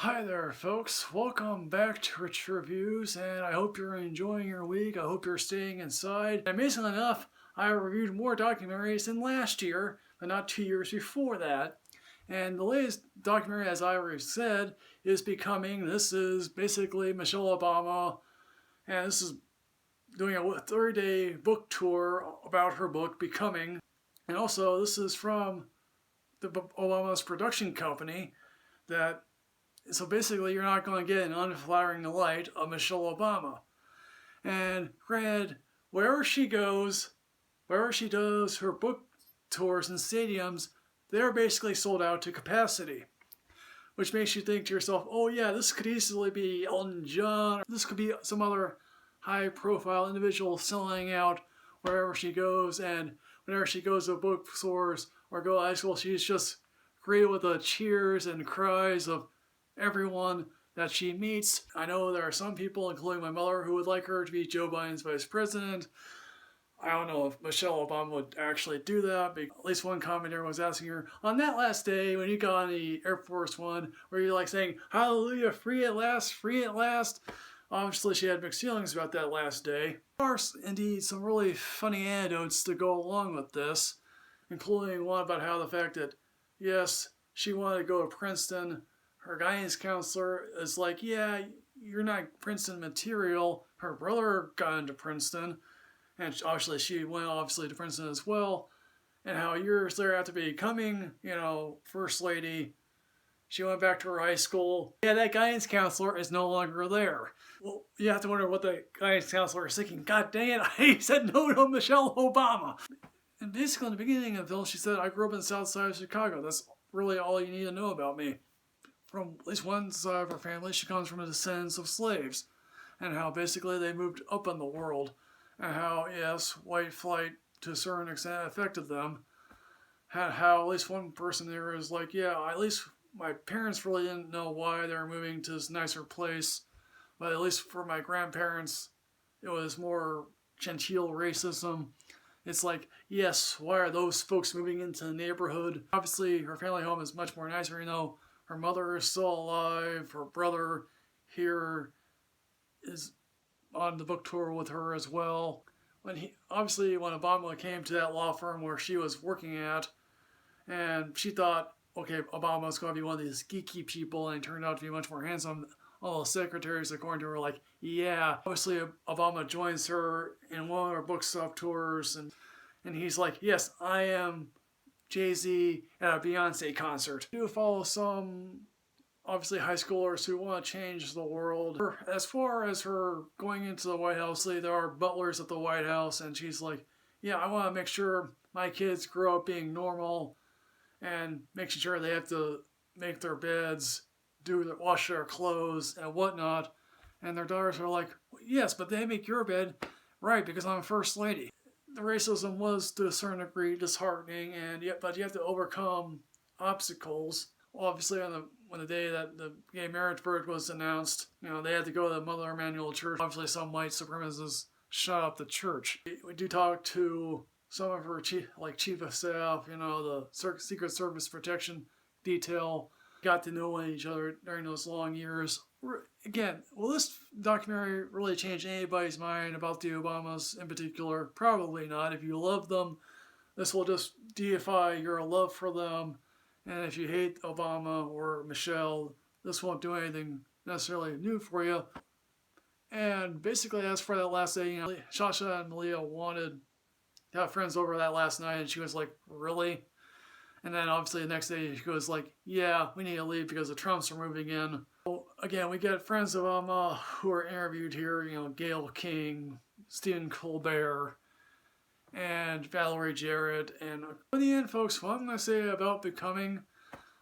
Hi there, folks. Welcome back to Rich Reviews, and I hope you're enjoying your week. I hope you're staying inside. Amazingly enough, I reviewed more documentaries than last year, but not 2 years before that. And the latest documentary, as I already said, is Becoming. This is basically Michelle Obama, and this is doing a 30-day book tour about her book, Becoming. And also, this is from the Obama's production company so basically, you're not going to get an unflattering light of Michelle Obama. And granted, wherever she does her book tours and stadiums, they're basically sold out to capacity. Which makes you think to yourself, oh yeah, this could easily be Elton John, or this could be some other high-profile individual selling out wherever she goes, and whenever she goes to bookstores or go to high school, she's just greeted with the cheers and cries of everyone that she meets. I know there are some people, including my mother, who would like her to be Joe Biden's vice president. I don't know if Michelle Obama would actually do that, but at least one commentator was asking her, on that last day when you got on the Air Force One, were you like saying, hallelujah, free at last, free at last? Obviously, she had mixed feelings about that last day. There are indeed some really funny anecdotes to go along with this, including one about how the fact that, yes, she wanted to go to Princeton. Her guidance counselor is like, yeah, you're not Princeton material. Her brother got into Princeton, and obviously she went to Princeton as well. And how years there after becoming, First Lady, she went back to her high school. Yeah, that guidance counselor is no longer there. Well, you have to wonder what the guidance counselor is thinking. God dang it, I said no to Michelle Obama. And basically in the beginning of the film, she said, I grew up in the south side of Chicago. That's really all you need to know about me. From at least one side of her family, she comes from a descendants of slaves, and how basically they moved up in the world, and how, yes, white flight to a certain extent affected them. How at least one person there is like, yeah, at least my parents really didn't know why they were moving to this nicer place, but at least for my grandparents, it was more genteel racism. It's like, yes, why are those folks moving into the neighborhood? Obviously, her family home is much more nicer, her mother is still alive. Her brother here is on the book tour with her as well. When Obama came to that law firm where she was working at, and she thought, okay, Obama's going to be one of these geeky people, and he turned out to be much more handsome. All the secretaries, according to her, were like, yeah. Obviously, Obama joins her in one of her bookstop tours, and he's like, yes, I am Jay-Z at a Beyonce concert. I do follow some, obviously, high schoolers who want to change the world. As far as her going into the White House, there are butlers at the White House, and she's like, yeah, I want to make sure my kids grow up being normal and making sure they have to make their beds, wash their clothes, and whatnot. And their daughters are like, yes, but they make your bed, right, because I'm a first lady. The racism was to a certain degree disheartening, but you have to overcome obstacles. Well, obviously, on the day that the gay marriage verdict was announced, they had to go to the Mother Emanuel Church. Obviously, some white supremacists shut up the church. We do talk to some of her chief of staff, the Secret Service protection detail. Got to know each other during those long years. Again, will this documentary really change anybody's mind about the Obamas in particular? Probably not. If you love them, this will just deify your love for them. And if you hate Obama or Michelle, this won't do anything necessarily new for you. And basically, as for that last day, Sasha and Malia wanted to have friends over that last night, and she was like, really? And then obviously the next day she goes like, yeah, we need to leave because the Trumps are moving in. So again, we get friends of Obama who are interviewed here, Gayle King, Stephen Colbert, and Valerie Jarrett. And in the end, folks, what I'm going to say about Becoming,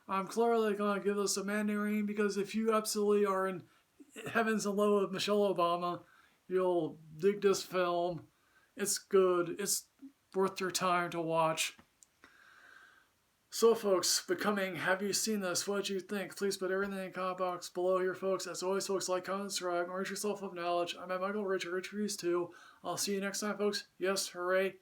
I'm clearly going to give this a mandarin because if you absolutely are in heavens and low with Michelle Obama, you'll dig this film. It's good. It's worth your time to watch. So folks, Becoming, have you seen this? What did you think? Please put everything in the comment box below here, folks. As always, folks, like, comment, subscribe, enrich yourself with knowledge. I'm at Michael Rich Reviews 2. I'll see you next time, folks. Yes, hooray.